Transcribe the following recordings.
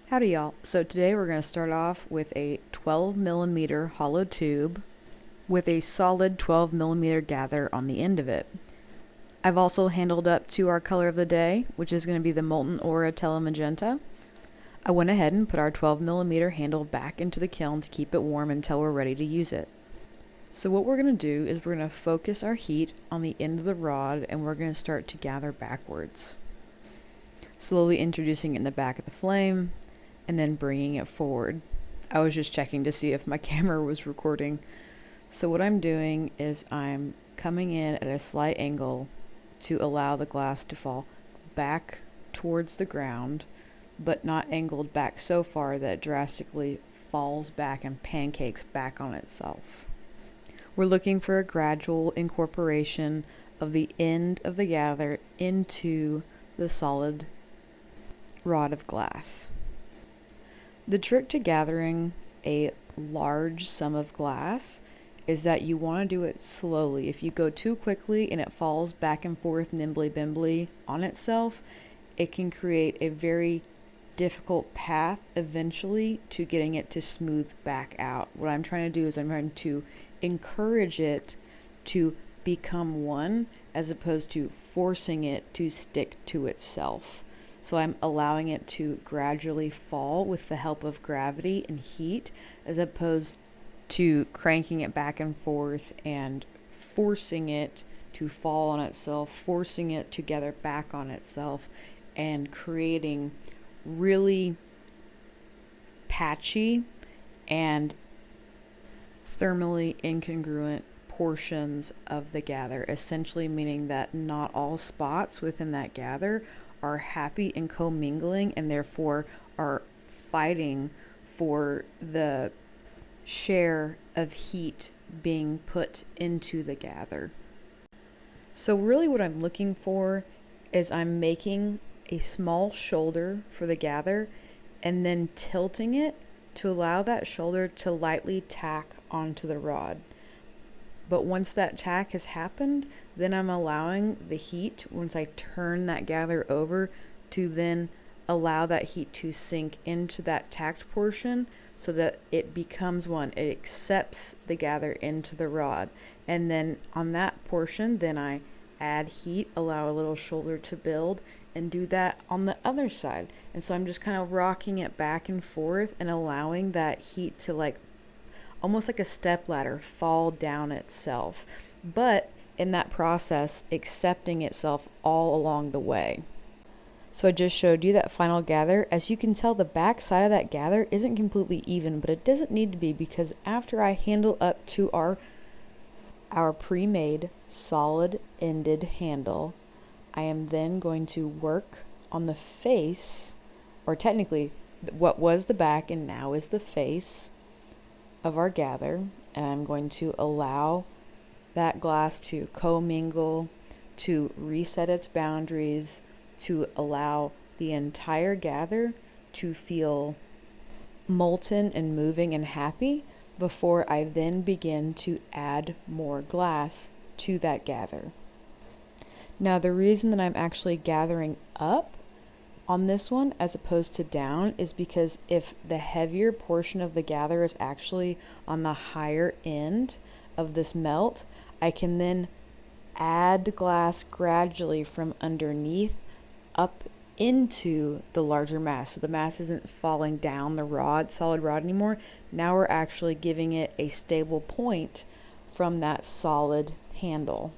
Howdy y'all. So today we're going to start off with a 12 millimeter hollow tube with a solid 12 millimeter gather on the end of it. I've also handled up to our color of the day, which is going to be the Molten Aura Telemagenta. I went ahead and put our 12 millimeter handle back into the kiln to keep it warm until we're ready to use it. So what we're going to do is we're going to focus our heat on the end of the rod and we're going to start to gather backwards. Slowly introducing it in the back of the flame and then bringing it forward. I was just checking to see if my camera was recording. So what I'm doing is I'm coming in at a slight angle to allow the glass to fall back towards the ground, but not angled back so far that it drastically falls back and pancakes back on itself. We're looking for a gradual incorporation of the end of the gather into the solid rod of glass. The trick to gathering a large sum of glass is that you want to do it slowly. If you go too quickly and it falls back and forth nimbly-bimbly on itself, it can create a very difficult path eventually to getting it to smooth back out. What I'm trying to do is I'm trying to encourage it to become one as opposed to forcing it to stick to itself. So I'm allowing it to gradually fall with the help of gravity and heat as opposed to cranking it back and forth and forcing it to fall on itself, forcing it to gather back on itself, and creating really patchy and thermally incongruent portions of the gather, essentially meaning that not all spots within that gather are happy and commingling and therefore are fighting for the share of heat being put into the gather. So really what I'm looking for is I'm making a small shoulder for the gather and then tilting it to allow that shoulder to lightly tack onto the rod. But once that tack has happened, then I'm allowing the heat, once I turn that gather over, to then allow that heat to sink into that tacked portion so that it becomes one. It accepts the gather into the rod. And then on that portion, then I add heat, allow a little shoulder to build, and do that on the other side. And so I'm just kind of rocking it back and forth and allowing that heat to almost like a step ladder fall down itself, but in that process accepting itself all along the way. So I just showed you that final gather. As you can tell, the back side of that gather isn't completely even, but it doesn't need to be, because after I handle up to our pre-made solid ended handle, I am then going to work on the face, or technically what was the back and now is the face of our gather, and I'm going to allow that glass to commingle, to reset its boundaries, to allow the entire gather to feel molten and moving and happy before I then begin to add more glass to that gather. Now the reason that I'm actually gathering up on this one as opposed to down is because if the heavier portion of the gather is actually on the higher end of this melt, I can then add glass gradually from underneath up into the larger mass. So the mass isn't falling down the solid rod anymore. Now we're actually giving it a stable point from that solid handle.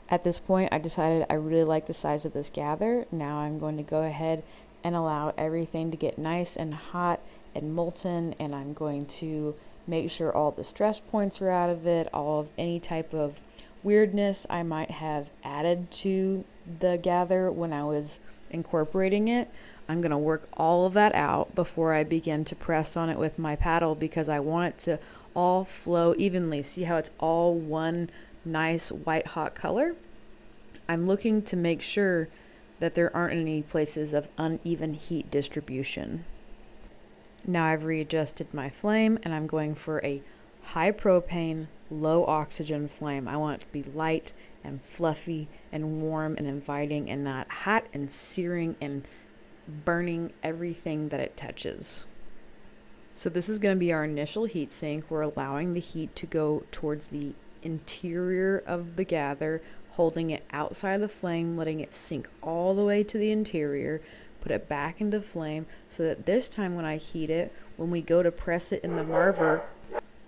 At this point, I decided I really like the size of this gather. Now I'm going to go ahead and allow everything to get nice and hot and molten, and I'm going to make sure all the stress points are out of it, all of any type of weirdness I might have added to the gather when I was incorporating it. I'm going to work all of that out before I begin to press on it with my paddle, because I want it to all flow evenly. See how it's all one nice white hot color? I'm looking to make sure that there aren't any places of uneven heat distribution. Now I've readjusted my flame and I'm going for a high propane, low oxygen flame. I want it to be light and fluffy and warm and inviting and not hot and searing and burning everything that it touches. So this is going to be our initial heat sink. We're allowing the heat to go towards the interior of the gather, holding it outside the flame, letting it sink all the way to the interior, put it back into flame, so that this time when I heat it, when we go to press it in the marver,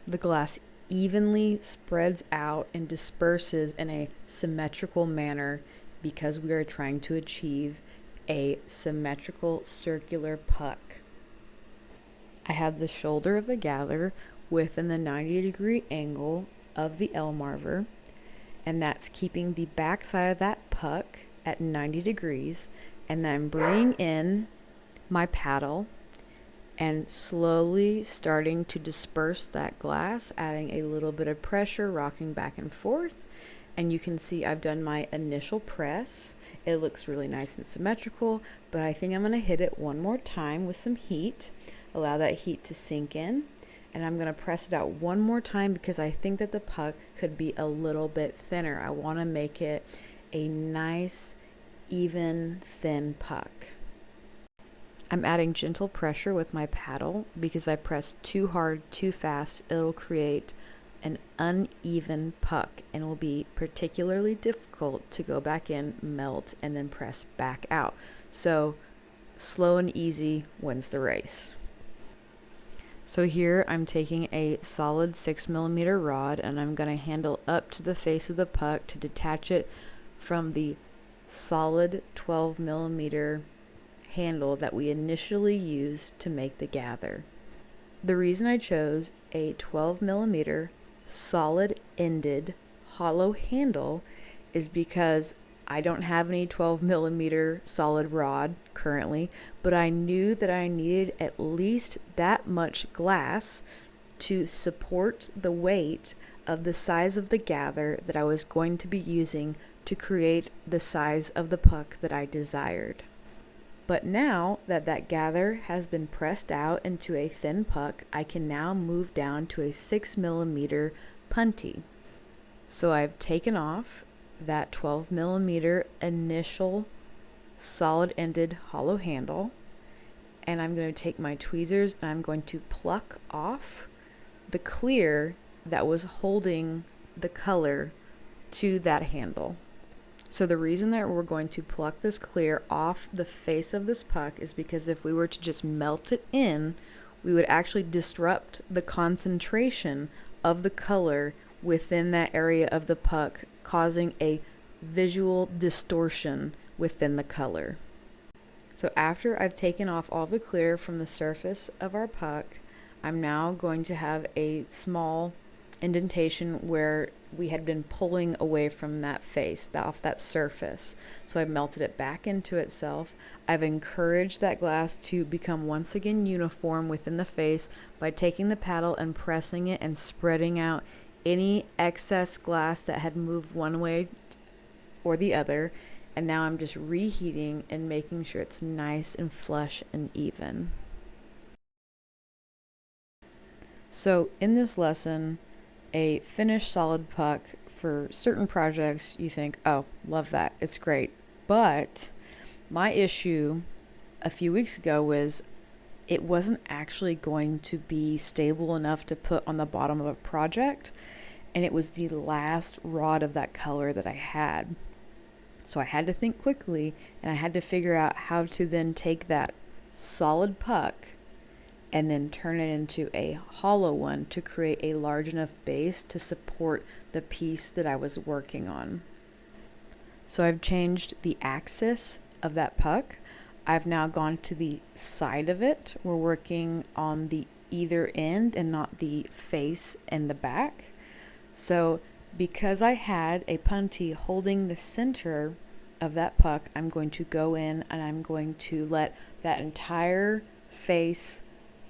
the glass evenly spreads out and disperses in a symmetrical manner, because we are trying to achieve a symmetrical circular puck. I have the shoulder of the gather within the 90-degree angle of the L marver, and that's keeping the back side of that puck at 90 degrees, and then bringing in my paddle and slowly starting to disperse that glass, adding a little bit of pressure, rocking back and forth. And you can see I've done my initial press. It looks really nice and symmetrical, but I think I'm going to hit it one more time with some heat, allow that heat to sink in, and I'm going to press it out one more time because I think that the puck could be a little bit thinner. I want to make it a nice, even, thin puck. I'm adding gentle pressure with my paddle because if I press too hard, too fast, it'll create an uneven puck and will be particularly difficult to go back in, melt, and then press back out. So slow and easy wins the race. So here I'm taking a solid 6mm rod and I'm going to handle up to the face of the puck to detach it from the solid 12mm handle that we initially used to make the gather. The reason I chose a 12mm solid ended hollow handle is because I don't have any 12mm solid rod currently, but I knew that I needed at least that much glass to support the weight of the size of the gather that I was going to be using to create the size of the puck that I desired. But now that that gather has been pressed out into a thin puck, I can now move down to a 6mm punty. So I've taken off that 12mm initial solid-ended hollow handle, and I'm going to take my tweezers and I'm going to pluck off the clear that was holding the color to that handle. So the reason that we're going to pluck this clear off the face of this puck is because if we were to just melt it in, we would actually disrupt the concentration of the color within that area of the puck, causing a visual distortion within the color. So after I've taken off all the clear from the surface of our puck, I'm now going to have a small indentation where we had been pulling away from that face, off that surface. So I've melted it back into itself. I've encouraged that glass to become once again uniform within the face by taking the paddle and pressing it and spreading out any excess glass that had moved one way or the other. And now I'm just reheating and making sure it's nice and flush and even. So in this lesson, a finished solid puck, for certain projects you think, oh, love that, it's great. But my issue a few weeks ago was it wasn't actually going to be stable enough to put on the bottom of a project, and it was the last rod of that color that I had. So I had to think quickly, and I had to figure out how to then take that solid puck and then turn it into a hollow one to create a large enough base to support the piece that I was working on. So I've changed the axis of that puck. I've now gone to the side of it. We're working on the either end and not the face and the back. So because I had a punty holding the center of that puck, I'm going to go in and I'm going to let that entire face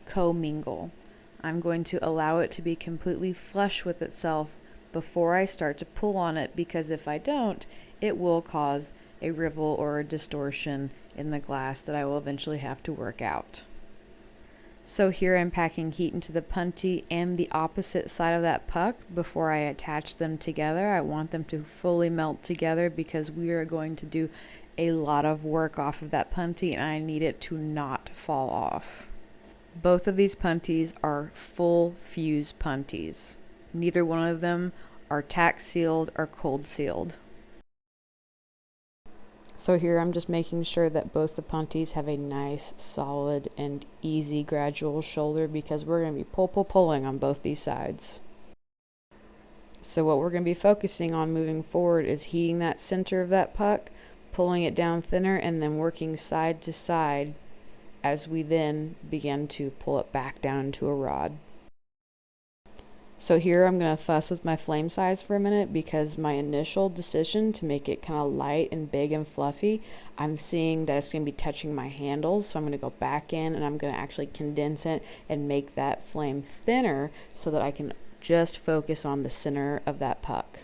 commingle. I'm going to allow it to be completely flush with itself before I start to pull on it, because if I don't, it will cause a ripple or a distortion in the glass that I will eventually have to work out. So here I'm packing heat into the punty and the opposite side of that puck before I attach them together. I want them to fully melt together because we are going to do a lot of work off of that punty, and I need it to not fall off. Both of these punties are full fuse punties. Neither one of them are tack sealed or cold sealed. So here I'm just making sure that both the punties have a nice, solid, and easy gradual shoulder, because we're going to be pulling on both these sides. So what we're going to be focusing on moving forward is heating that center of that puck, pulling it down thinner, and then working side to side as we then begin to pull it back down into a rod. So here I'm going to fuss with my flame size for a minute, because my initial decision to make it kind of light and big and fluffy, I'm seeing that it's going to be touching my handles. So I'm going to go back in and I'm going to actually condense it and make that flame thinner so that I can just focus on the center of that puck.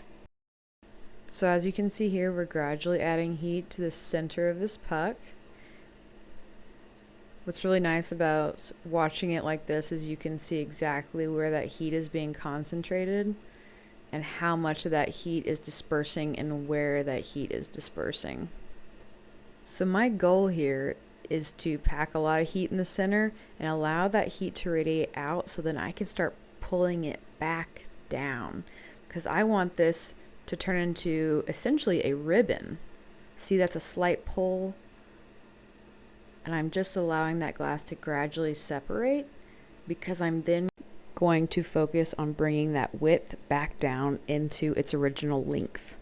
So as you can see here, we're gradually adding heat to the center of this puck. What's really nice about watching it like this is you can see exactly where that heat is being concentrated and how much of that heat is dispersing and where that heat is dispersing. So my goal here is to pack a lot of heat in the center and allow that heat to radiate out, so then I can start pulling it back down, because I want this to turn into essentially a ribbon. See, that's a slight pull, and I'm just allowing that glass to gradually separate, because I'm then going to focus on bringing that width back down into its original length.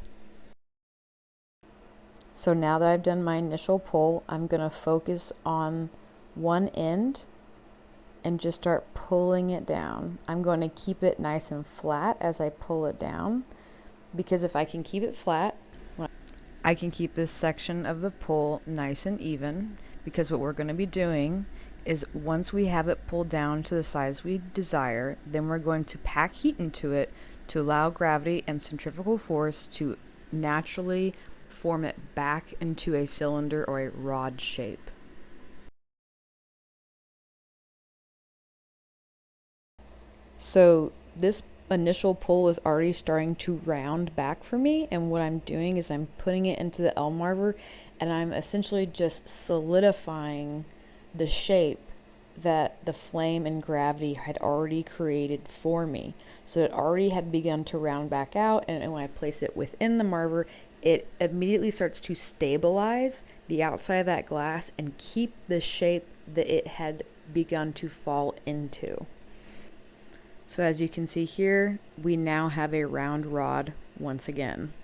So now that I've done my initial pull, I'm going to focus on one end and just start pulling it down. I'm going to keep it nice and flat as I pull it down, because if I can keep it flat, I can keep this section of the pull nice and even, because what we're going to be doing is, once we have it pulled down to the size we desire, then we're going to pack heat into it to allow gravity and centrifugal force to naturally form it back into a cylinder or a rod shape. So this initial pull is already starting to round back for me, and what I'm doing is I'm putting it into the Elmarver, and I'm essentially just solidifying the shape that the flame and gravity had already created for me. So it already had begun to round back out, and when I place it within the marver, it immediately starts to stabilize the outside of that glass and keep the shape that it had begun to fall into. So as you can see here, we now have a round rod once again.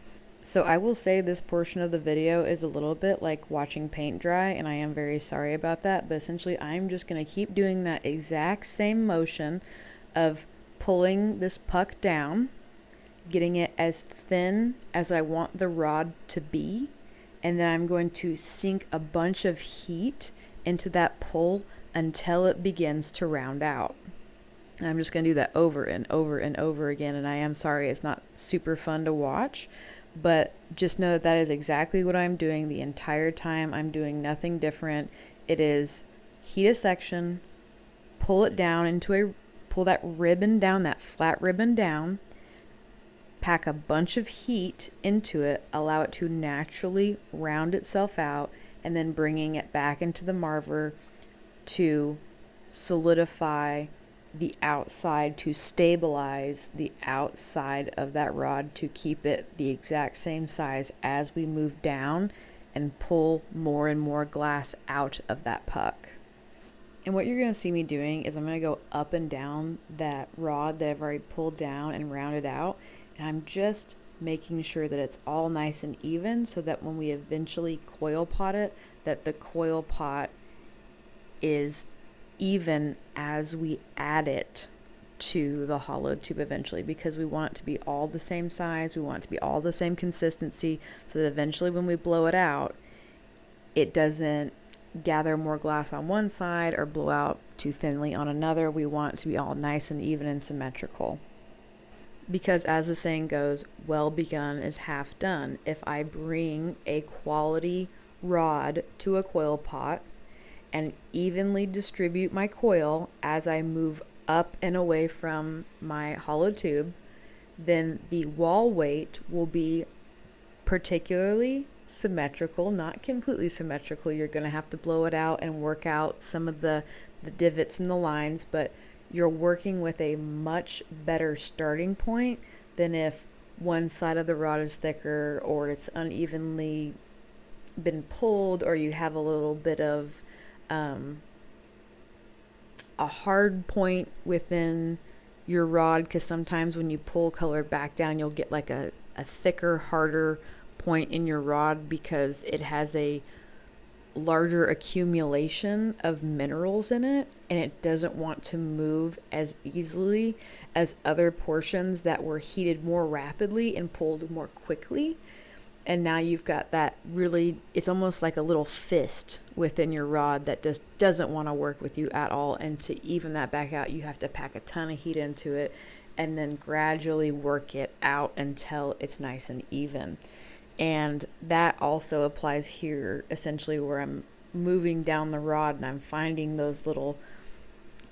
So I will say this portion of the video is a little bit like watching paint dry, and I am very sorry about that, but essentially I'm just going to keep doing that exact same motion of pulling this puck down, getting it as thin as I want the rod to be, and then I'm going to sink a bunch of heat into that pull until it begins to round out. And I'm just going to do that over and over and over again, and I am sorry it's not super fun to watch, but just know that that is exactly what I'm doing the entire time. I'm doing nothing different. It is heat a section, pull it down pull that ribbon down, that flat ribbon down, pack a bunch of heat into it, allow it to naturally round itself out, and then bringing it back into the marver to solidify the outside, to stabilize the outside of that rod, to keep it the exact same size as we move down and pull more and more glass out of that puck. And what you're going to see me doing is I'm going to go up and down that rod that I've already pulled down and rounded out, and I'm just making sure that it's all nice and even, so that when we eventually coil pot it, that the coil pot is even as we add it to the hollow tube eventually, because we want it to be all the same size, we want it to be all the same consistency, so that eventually when we blow it out, it doesn't gather more glass on one side or blow out too thinly on another. We want it to be all nice and even and symmetrical, because as the saying goes, well begun is half done. If I bring a quality rod to a coil pot and evenly distribute my coil as I move up and away from my hollow tube, then the wall weight will be particularly symmetrical, not completely symmetrical. You're going to have to blow it out and work out some of the divots and the lines, but you're working with a much better starting point than if one side of the rod is thicker or it's unevenly been pulled, or you have a little bit of a hard point within your rod, because sometimes when you pull color back down, you'll get like a thicker, harder point in your rod because it has a larger accumulation of minerals in it, and it doesn't want to move as easily as other portions that were heated more rapidly and pulled more quickly. And now you've got that really, it's almost like a little fist within your rod that just doesn't want to work with you at all. And to even that back out, you have to pack a ton of heat into it and then gradually work it out until it's nice and even. And that also applies here, essentially, where I'm moving down the rod and I'm finding those little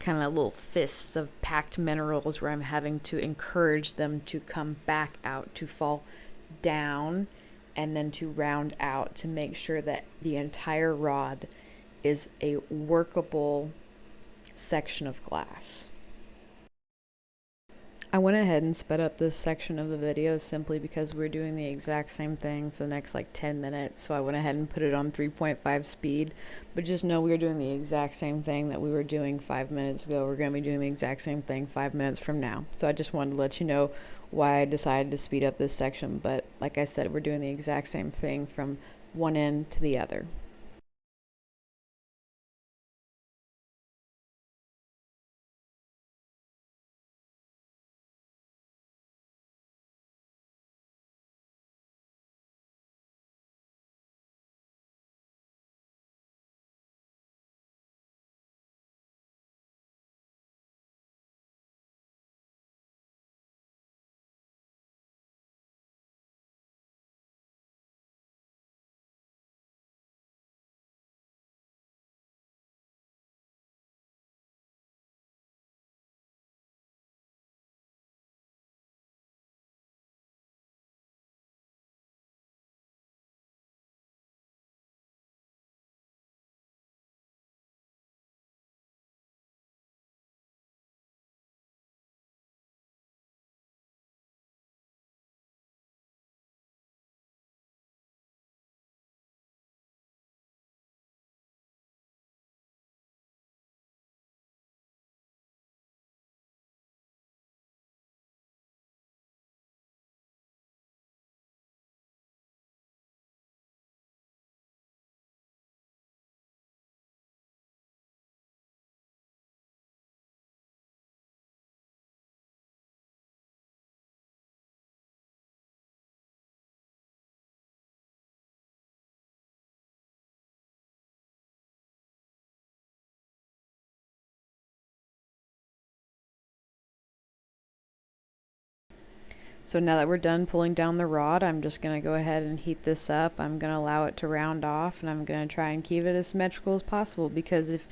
kind of little fists of packed minerals where I'm having to encourage them to come back out, to fall down, and then to round out to make sure that the entire rod is a workable section of glass. I went ahead and sped up this section of the video simply because we're doing the exact same thing for the next like 10 minutes. So I went ahead and put it on 3.5 speed, but just know we're doing the exact same thing that we were doing 5 minutes ago. We're going to be doing the exact same thing 5 minutes from now. So I just wanted to let you know why I decided to speed up this section. But like I said, we're doing the exact same thing from one end to the other. So now that we're done pulling down the rod, I'm just going to go ahead and heat this up. I'm going to allow it to round off, and I'm going to try and keep it as symmetrical as possible, because if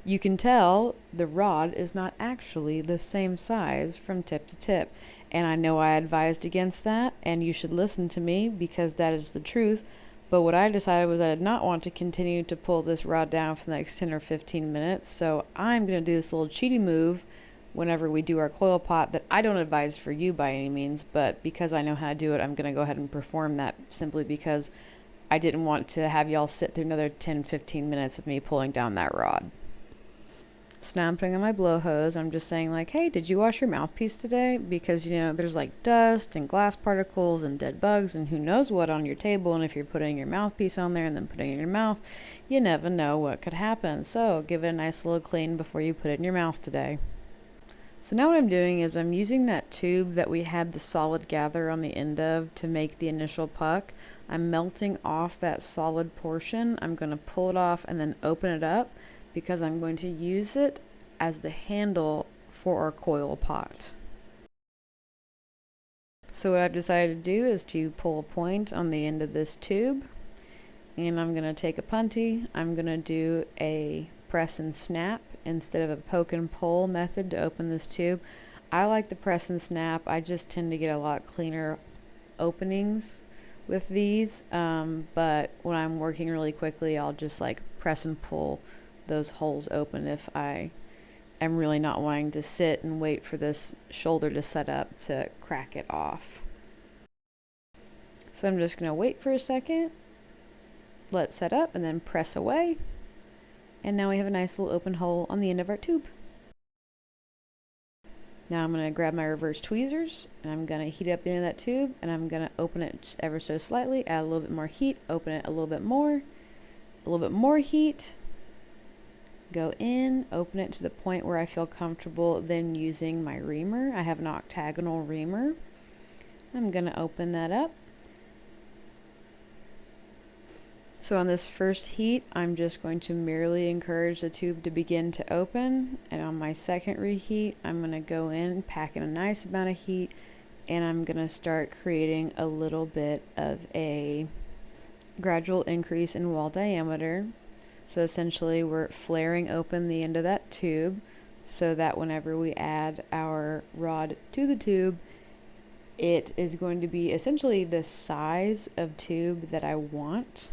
you can tell, the rod is not actually the same size from tip to tip. And I know I advised against that, and you should listen to me because that is the truth. But what I decided was I did not want to continue to pull this rod down for the next 10 or 15 minutes. So I'm going to do this little cheaty move whenever we do our coil pot that I don't advise for you by any means, but because I know how to do it, I'm going to go ahead and perform that, simply because I didn't want to have y'all sit through another 10-15 minutes of me pulling down that rod. So now I'm putting on my blow hose. I'm just saying, like, hey, did you wash your mouthpiece today? Because, you know, there's like dust and glass particles and dead bugs and who knows what on your table. And if you're putting your mouthpiece on there and then putting it in your mouth, you never know what could happen. So give it a nice little clean before you put it in your mouth today. So now what I'm doing is I'm using that tube that we had the solid gather on the end of to make the initial puck. I'm melting off that solid portion. I'm going to pull it off and then open it up, because I'm going to use it as the handle for our coil pot. So what I've decided to do is to pull a point on the end of this tube, and I'm going to take a punty. I'm going to do a press and snap instead of a poke and pull method to open this tube. I like the press and snap. I just tend to get a lot cleaner openings with these, but when I'm working really quickly, I'll just like press and pull those holes open if I am really not wanting to sit and wait for this shoulder to set up to crack it off. So I'm just going to wait for a second, let it set up, and then press away. And now we have a nice little open hole on the end of our tube. Now I'm going to grab my reverse tweezers, and I'm going to heat up the end of that tube, and I'm going to open it just ever so slightly, add a little bit more heat, open it a little bit more heat, go in, open it to the point where I feel comfortable then using my reamer. I have an octagonal reamer. I'm going to open that up. So on this first heat, I'm just going to merely encourage the tube to begin to open. And on my second reheat, I'm going to go in, pack in a nice amount of heat, and I'm going to start creating a little bit of a gradual increase in wall diameter. So essentially, we're flaring open the end of that tube so that whenever we add our rod to the tube, it is going to be essentially the size of tube that I want.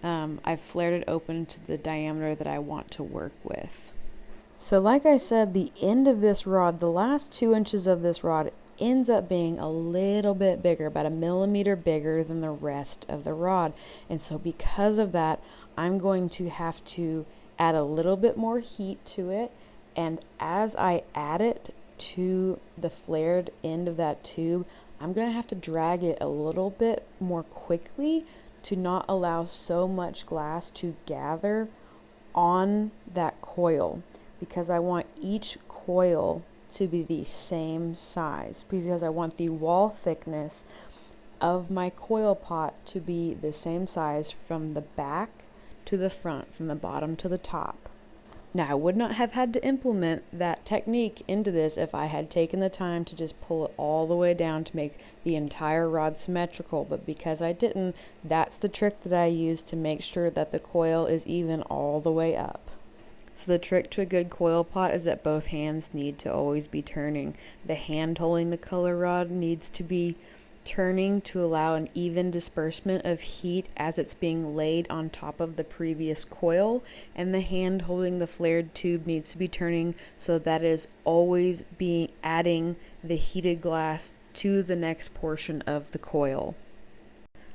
I've flared it open to the diameter that I want to work with. So like I said, the end of this rod, the last 2 inches of this rod ends up being a little bit bigger, about 1 millimeter bigger than the rest of the rod. And so because of that, I'm going to have to add a little bit more heat to it. And as I add it to the flared end of that tube, I'm going to have to drag it a little bit more quickly to not allow so much glass to gather on that coil, because I want each coil to be the same size, because I want the wall thickness of my coil pot to be the same size from the back to the front, from the bottom to the top. Now, I would not have had to implement that technique into this if I had taken the time to just pull it all the way down to make the entire rod symmetrical, but because I didn't, that's the trick that I use to make sure that the coil is even all the way up. So the trick to a good coil pot is that both hands need to always be turning. The hand holding the color rod needs to be turning to allow an even disbursement of heat as it's being laid on top of the previous coil, and the hand holding the flared tube needs to be turning so that is always being adding the heated glass to the next portion of the coil.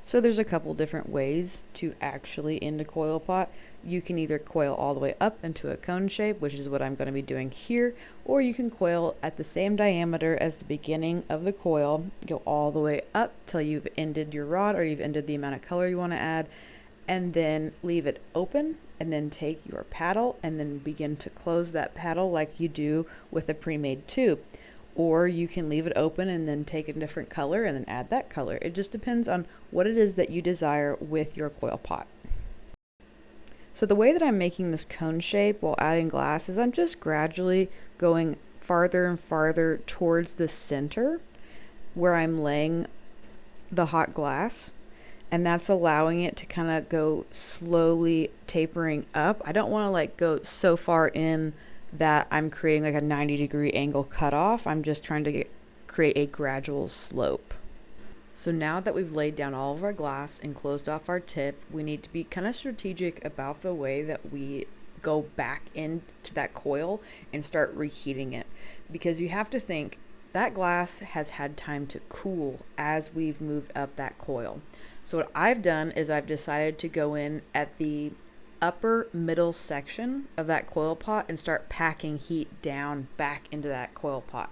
So there's a couple different ways to actually end a coil pot. You can either coil all the way up into a cone shape, which is what I'm going to be doing here, or you can coil at the same diameter as the beginning of the coil, go all the way up till you've ended your rod or you've ended the amount of color you want to add, and then leave it open, and then take your paddle and then begin to close that paddle like you do with a pre-made tube. Or you can leave it open and then take a different color and then add that color. It just depends on what it is that you desire with your coil pot. So the way that I'm making this cone shape while adding glass is I'm just gradually going farther and farther towards the center where I'm laying the hot glass, and that's allowing it to kind of go slowly tapering up. I don't want to like go so far in that I'm creating like a 90-degree angle cutoff. I'm just trying to create a gradual slope. So now that we've laid down all of our glass and closed off our tip, we need to be kind of strategic about the way that we go back into that coil and start reheating it, because you have to think that glass has had time to cool as we've moved up that coil. So what I've done is I've decided to go in at the upper middle section of that coil pot and start packing heat down back into that coil pot.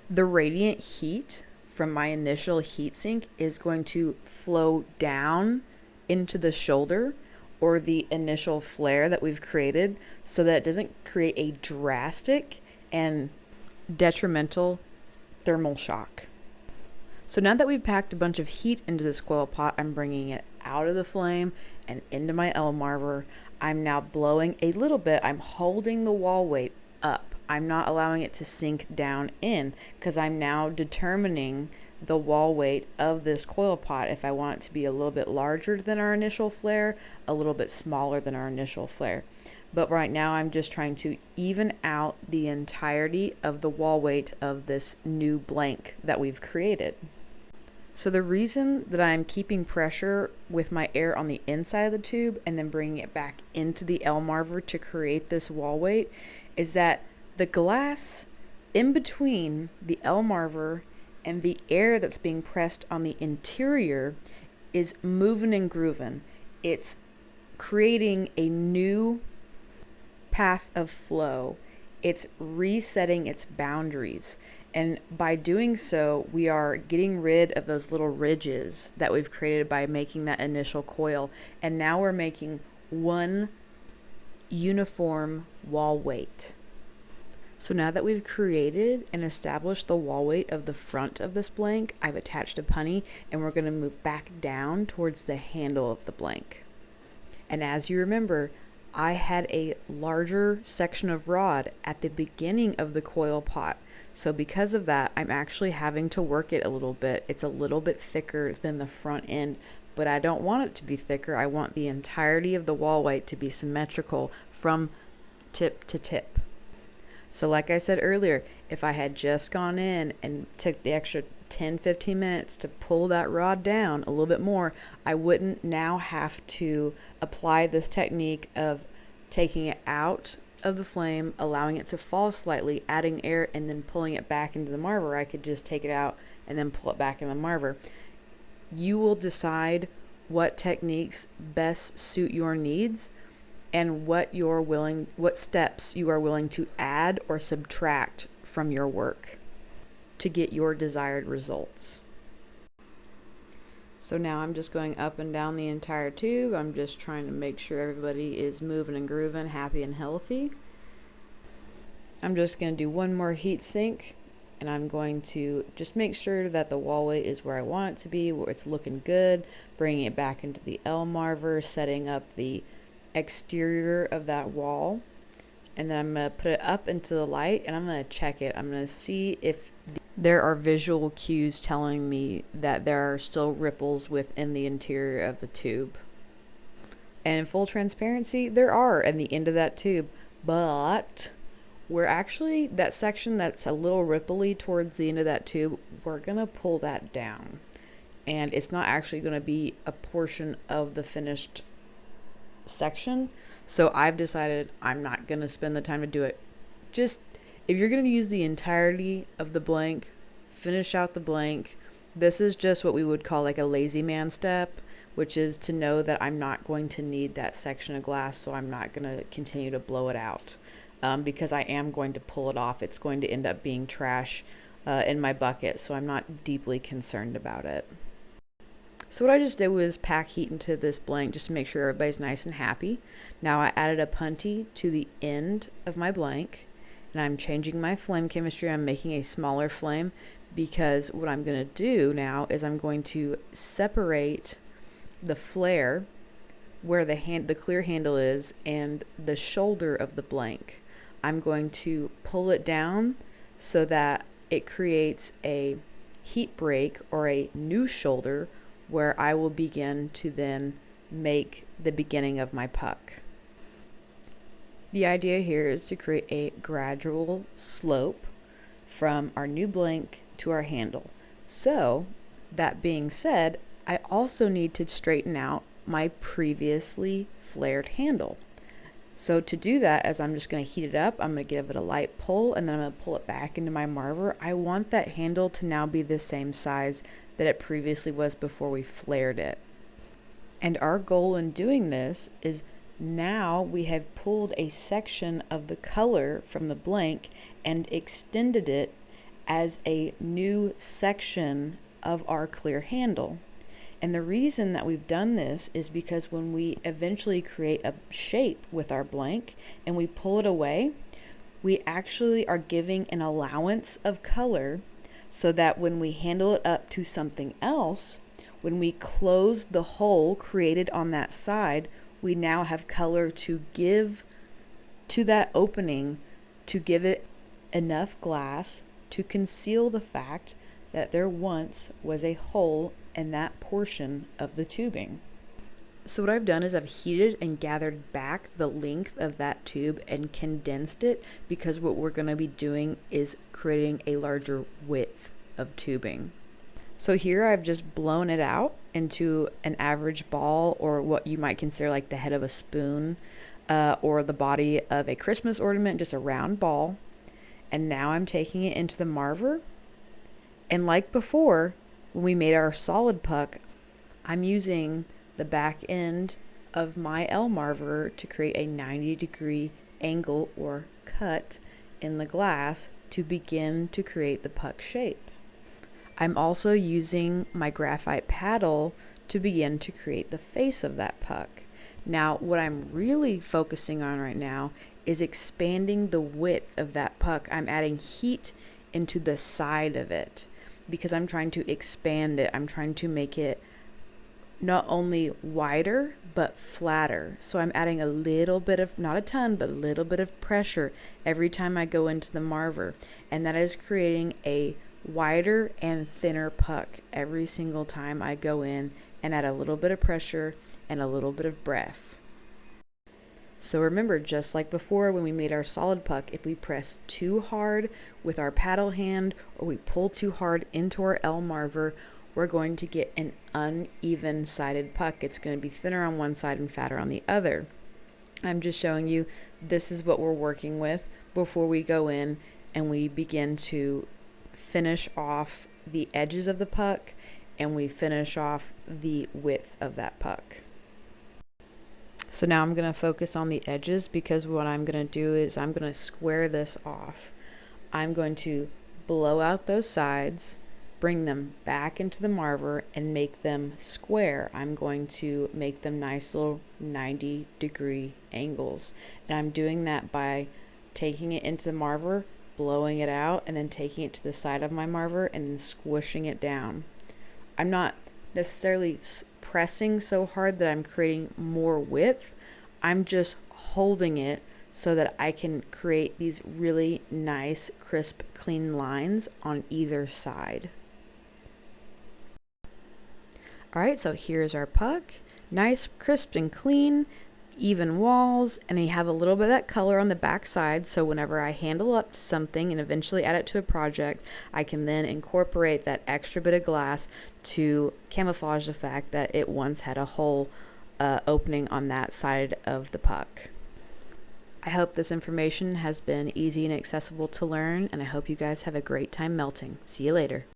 The radiant heat from my initial heat sink is going to flow down into the shoulder or the initial flare that we've created, so that it doesn't create a drastic and detrimental thermal shock. So now that we've packed a bunch of heat into this coil pot, I'm bringing it out of the flame and into my Elmarver. I'm now blowing a little bit. I'm holding the wall weight up. I'm not allowing it to sink down in, because I'm now determining the wall weight of this coil pot. If I want it to be a little bit larger than our initial flare, a little bit smaller than our initial flare. But right now I'm just trying to even out the entirety of the wall weight of this new blank that we've created. So the reason that I'm keeping pressure with my air on the inside of the tube and then bringing it back into the L marver to create this wall weight is that the glass in between the L marver and the air that's being pressed on the interior is moving and grooving. It's creating a new path of flow. It's resetting its boundaries. And by doing so, we are getting rid of those little ridges that we've created by making that initial coil. And now we're making one uniform wall weight. So now that we've created and established the wall weight of the front of this blank, I've attached a punny and we're going to move back down towards the handle of the blank. And as you remember, I had a larger section of rod at the beginning of the coil pot. So because of that, I'm actually having to work it a little bit. It's a little bit thicker than the front end, but I don't want it to be thicker. I want the entirety of the wall weight to be symmetrical from tip to tip. So like I said earlier, if I had just gone in and took the extra 10-15 minutes to pull that rod down a little bit more, I wouldn't now have to apply this technique of taking it out of the flame, allowing it to fall slightly, adding air, and then pulling it back into the marver. I could just take it out and then pull it back in the marver. You will decide what techniques best suit your needs and what steps you are willing to add or subtract from your work to get your desired results. So now I'm just going up and down the entire tube. I'm just trying to make sure everybody is moving and grooving, happy and healthy. I'm just going to do one more heat sink, and I'm going to just make sure that the wall weight is where I want it to be, where it's looking good, bringing it back into the L marver, setting up the exterior of that wall, and then I'm going to put it up into the light and I'm going to check it. I'm going to see if there are visual cues telling me that there are still ripples within the interior of the tube. And in full transparency, there are at the end of that tube, but we're actually, that section that's a little ripply towards the end of that tube, we're going to pull that down. And it's not actually going to be a portion of the finished section. So I've decided I'm not going to spend the time to do it. Just, if you're going to use the entirety of the blank, finish out the blank. This is just what we would call like a lazy man step, which is to know that I'm not going to need that section of glass, so I'm not going to continue to blow it out, because I am going to pull it off. It's going to end up being trash in my bucket, so I'm not deeply concerned about it. So what I just did was pack heat into this blank just to make sure everybody's nice and happy. Now I added a punty to the end of my blank, and I'm changing my flame chemistry. I'm making a smaller flame because what I'm going to do now is I'm going to separate the flare where the clear handle is and the shoulder of the blank. I'm going to pull it down so that it creates a heat break or a new shoulder where I will begin to then make the beginning of my puck. The idea here is to create a gradual slope from our new blank to our handle. So, that being said, I also need to straighten out my previously flared handle. So to do that, as I'm just going to heat it up, I'm going to give it a light pull, and then I'm going to pull it back into my marver. I want that handle to now be the same size that it previously was before we flared it. And our goal in doing this is now we have pulled a section of the color from the blank and extended it as a new section of our clear handle. And the reason that we've done this is because when we eventually create a shape with our blank and we pull it away, we actually are giving an allowance of color so that when we handle it up to something else, when we close the hole created on that side, we now have color to give to that opening, to give it enough glass to conceal the fact that there once was a hole in that portion of the tubing. So what I've done is I've heated and gathered back the length of that tube and condensed it, because what we're going to be doing is creating a larger width of tubing. So here I've just blown it out into an average ball, or what you might consider like the head of a spoon, or the body of a Christmas ornament, just a round ball. And now I'm taking it into the marver. And like before, when we made our solid puck, I'm using the back end of my L marver to create a 90-degree angle or cut in the glass to begin to create the puck shape. I'm also using my graphite paddle to begin to create the face of that puck. Now, what I'm really focusing on right now is expanding the width of that puck. I'm adding heat into the side of it because I'm trying to expand it. I'm trying to make it not only wider, but flatter. So I'm adding a little bit of, not a ton, but a little bit of pressure every time I go into the marver. And that is creating a wider and thinner puck every single time I go in and add a little bit of pressure and a little bit of breath. So remember, just like before when we made our solid puck, if we press too hard with our paddle hand or we pull too hard into our L marver, we're going to get an uneven sided puck. It's going to be thinner on one side and fatter on the other. I'm just showing you this is what we're working with before we go in and we begin to finish off the edges of the puck and we finish off the width of that puck. So now I'm going to focus on the edges, because what I'm going to do is I'm going to square this off. I'm going to blow out those sides, bring them back into the marver and make them square. I'm going to make them nice little 90-degree angles. And I'm doing that by taking it into the marver, blowing it out, and then taking it to the side of my marver and then squishing it down. I'm not necessarily pressing so hard that I'm creating more width. I'm just holding it so that I can create these really nice, crisp, clean lines on either side. All right, so here's our puck. Nice, crisp, and clean, even walls, and you have a little bit of that color on the back side, so whenever I handle up to something and eventually add it to a project, I can then incorporate that extra bit of glass to camouflage the fact that it once had a hole opening on that side of the puck. I hope this information has been easy and accessible to learn, and I hope you guys have a great time melting. See you later.